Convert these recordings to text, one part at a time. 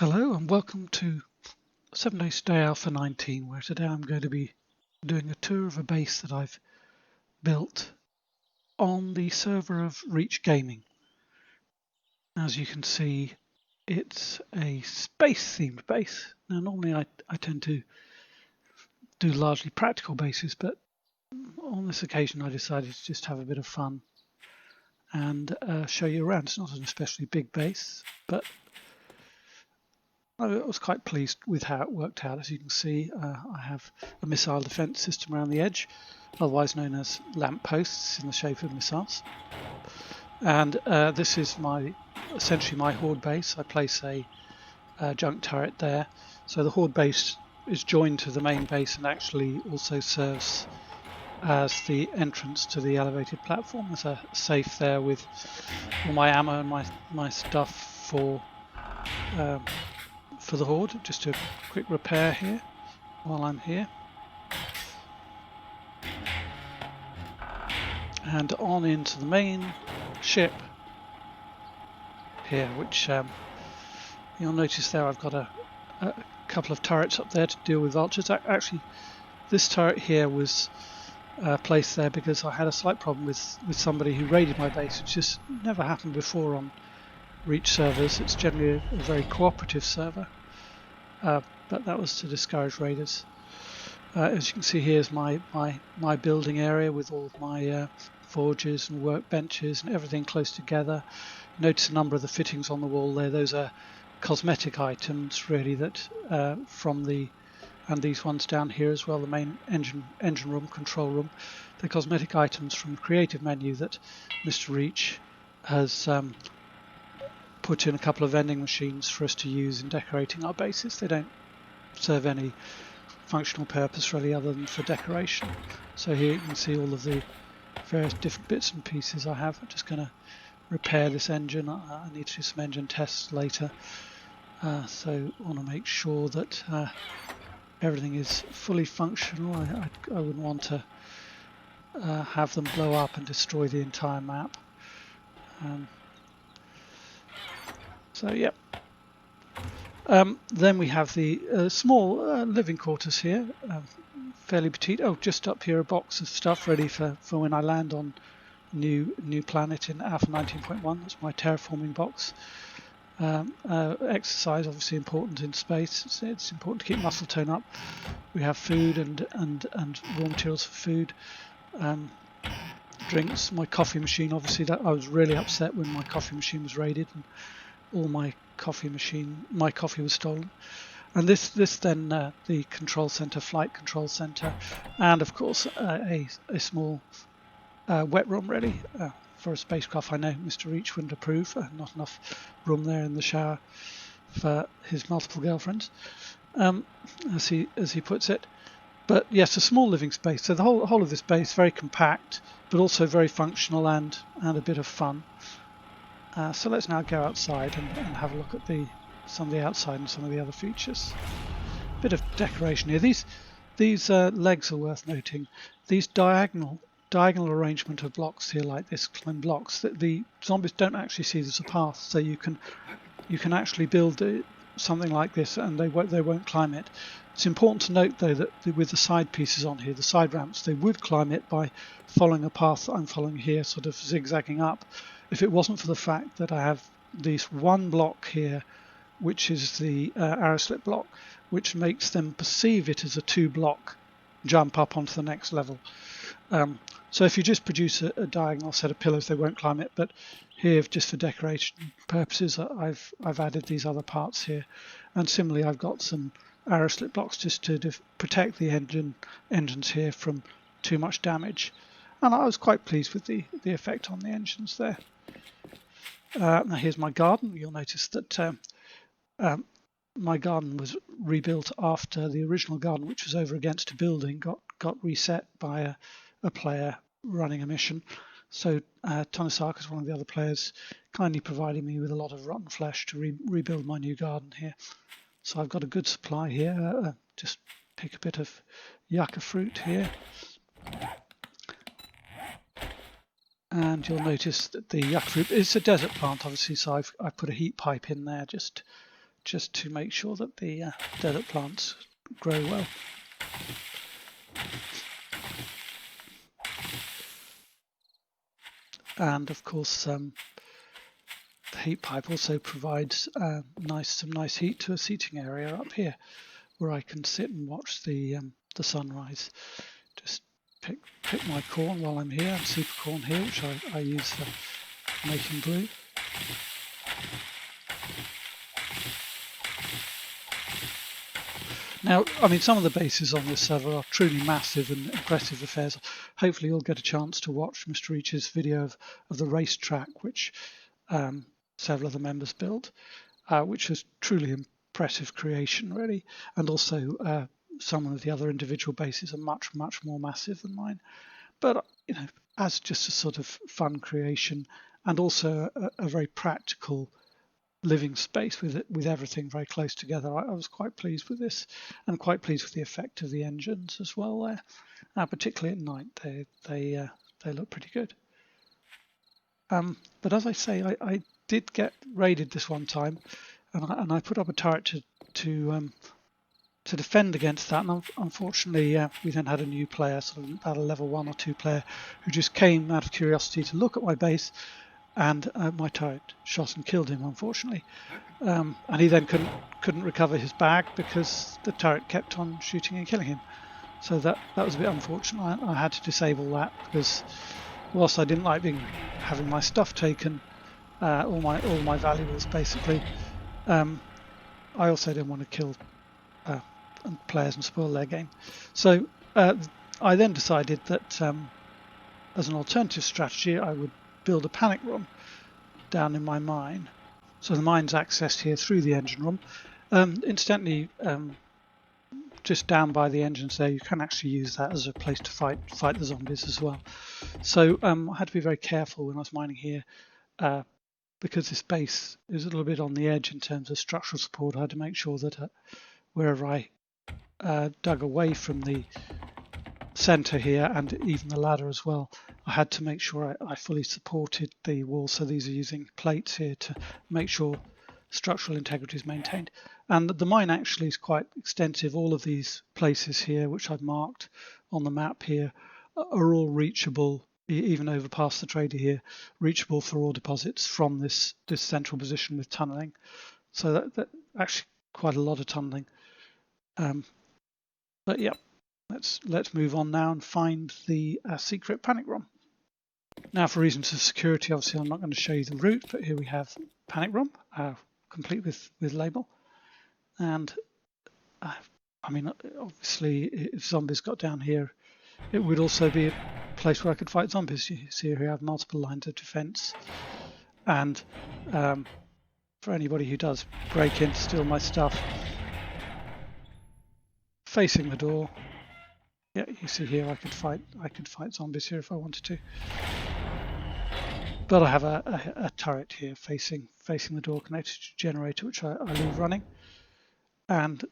Hello and welcome to 7 Days Day Alpha 19, where today I'm going to be doing a tour of a base that I've built on the server of Reach Gaming. As you can see, it's a space themed base. Now normally I tend to do largely practical bases, but on this occasion I decided to just have a bit of fun and show you around. It's not an especially big base, but I was quite pleased with how it worked out. As you can see, I have a missile defense system around the edge, otherwise known as lampposts in the shape of missiles. And this is essentially my horde base. I place a junk turret there. So the horde base is joined to the main base and actually also serves as the entrance to the elevated platform. There's a safe there with all my ammo and my stuff for the horde. Just a quick repair here while I'm here, and on into the main ship here, which you'll notice there I've got a couple of turrets up there to deal with vultures. Actually, this turret here was placed there because I had a slight problem with somebody who raided my base, which just never happened before on Reach servers. It's generally a very cooperative server. But that was to discourage raiders. As you can see, here's my building area with all of my forges and workbenches and everything close together. Notice a number of the fittings on the wall there. Those are cosmetic items, really, that and these ones down here as well, the main engine room, control room. They're cosmetic items from the creative menu that Mr. Reach has put in a couple of vending machines for us to use in decorating our bases. They don't serve any functional purpose really other than for decoration. So here you can see all of the various different bits and pieces I have. I'm just going to repair this engine. I need to do some engine tests later. So I want to make sure that everything is fully functional. I wouldn't want to have them blow up and destroy the entire map. So yeah. Then we have the small living quarters here, fairly petite. Oh, just up here a box of stuff ready for when I land on new planet in Alpha 19.1. That's my terraforming box. Exercise obviously important in space. It's important to keep muscle tone up. We have food and raw materials for food. Drinks. My coffee machine. Obviously, that I was really upset when my coffee machine was raided and all my coffee was stolen. And this then the control center, flight control center, and of course a small wet room ready for a spacecraft. I know Mr. Reach wouldn't approve. Not enough room there in the shower for his multiple girlfriends, as he puts it. But yes, a small living space. So the whole of this base very compact, but also very functional and a bit of fun. So let's now go outside and have a look at some of the outside and some of the other features. Bit of decoration here. These legs are worth noting. These diagonal arrangement of blocks here, like this, climb blocks, that the zombies don't actually see as a path. So you can actually build something like this, and they won't climb it. It's important to note though that with the side pieces on here, the side ramps, they would climb it by following a path that I'm following here, sort of zigzagging up. If it wasn't for the fact that I have this one block here, which is the arrow slit block, which makes them perceive it as a 2-block jump up onto the next level. So if you just produce a diagonal set of pillars, they won't climb it. But here, just for decoration purposes, I've added these other parts here. And similarly, I've got some arrow slit blocks just to protect the engines here from too much damage. And I was quite pleased with the effect on the engines there. Now here's my garden. You'll notice that my garden was rebuilt after the original garden, which was over against a building, got reset by a player running a mission. So Tonisaka's one of the other players kindly provided me with a lot of rotten flesh to rebuild my new garden here. So I've got a good supply here. Just pick a bit of yucca fruit here. And you'll notice that the yucca fruit is a desert plant, obviously, so I've put a heat pipe in there just just to make sure that the desert plants grow well. And of course, the heat pipe also provides some nice heat to a seating area up here, where I can sit and watch the sunrise. Just pick my corn while I'm here, and super corn here, which I use for making glue. Now, I mean, some of the bases on this server are truly massive and impressive affairs. Hopefully you'll get a chance to watch Mr. Each's video of the racetrack, which several of the members built, which is truly impressive creation, really. And also some of the other individual bases are much more massive than mine. But, you know, as just a sort of fun creation, and also a very practical living space with everything very close together, I was quite pleased with this, and quite pleased with the effect of the engines as well there. Particularly at night, they look pretty good. But as I say, I did get raided this one time, and I put up a turret to defend against that. And unfortunately, we then had a new player, sort of about a level 1 or 2 player, who just came out of curiosity to look at my base, and my turret shot and killed him, unfortunately. And he then couldn't recover his bag because the turret kept on shooting and killing him. So that was a bit unfortunate. I had to disable that, because whilst I didn't like having my stuff taken, all my valuables basically, I also didn't want to kill players and spoil their game. So I then decided that as an alternative strategy, I would build a panic room down in my mine. So the mine's accessed here through the engine room. Incidentally, just down by the engines there, you can actually use that as a place to fight the zombies as well. So I had to be very careful when I was mining here, because this base is a little bit on the edge in terms of structural support. I had to make sure that wherever I dug away from the center here, and even the ladder as well, I had to make sure I fully supported the wall. So these are using plates here to make sure structural integrity is maintained. And the mine actually is quite extensive. All of these places here, which I've marked on the map here, are all reachable, even over past the trader here, reachable for ore deposits from this central position with tunneling. So that actually quite a lot of tunneling. But yeah, let's move on now and find the secret panic room. Now, for reasons of security, obviously I'm not going to show you the route, but here we have panic room, complete with label. And I mean, obviously, if zombies got down here, it would also be a place where I could fight zombies. You see here we have multiple lines of defense, and for anybody who does break in to steal my stuff, facing the door. Yeah, you see here I could fight zombies here if I wanted to. But I have a turret here facing the door, connected to a generator, which I leave running. And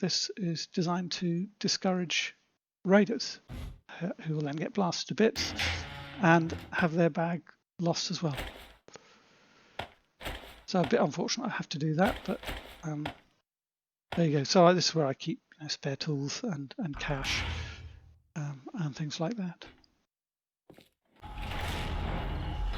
this is designed to discourage raiders, who will then get blasted to bits and have their bag lost as well. So a bit unfortunate I have to do that, but there you go. So this is where I keep spare tools and cash and things like that.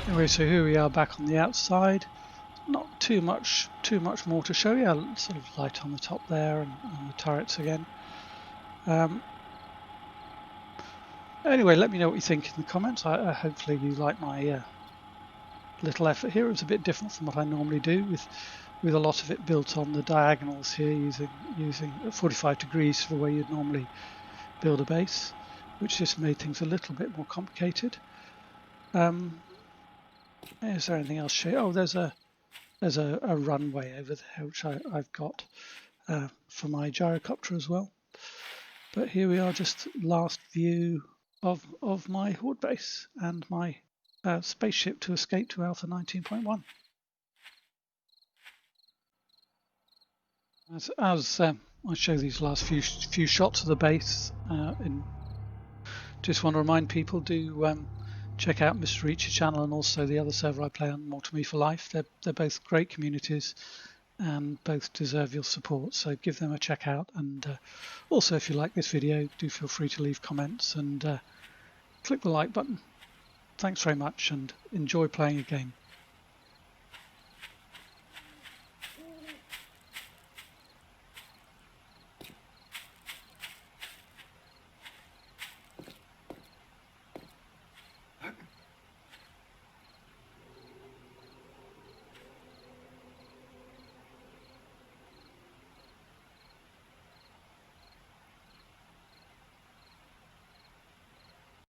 Anyway, so here we are back on the outside. Not too much more to show you. Sort of light on the top there, and the turrets again. Anyway, let me know what you think in the comments. Hopefully you like my little effort here. It was a bit different from what I normally do, with a lot of it built on the diagonals here, using 45 degrees for the way you'd normally build a base, which just made things a little bit more complicated. Is there anything else to show you? Oh, there's a runway over there, which I've got for my gyrocopter as well. But here we are, just last view of my horde base and my spaceship to escape to Alpha 19.1. As I show these last few shots of the base, just want to remind people, do check out Mr. Each's channel and also the other server I play on, More to Me for Life. They're both great communities, and both deserve your support, so give them a check out. And also, if you like this video, do feel free to leave comments and click the like button. Thanks very much, and enjoy playing a game.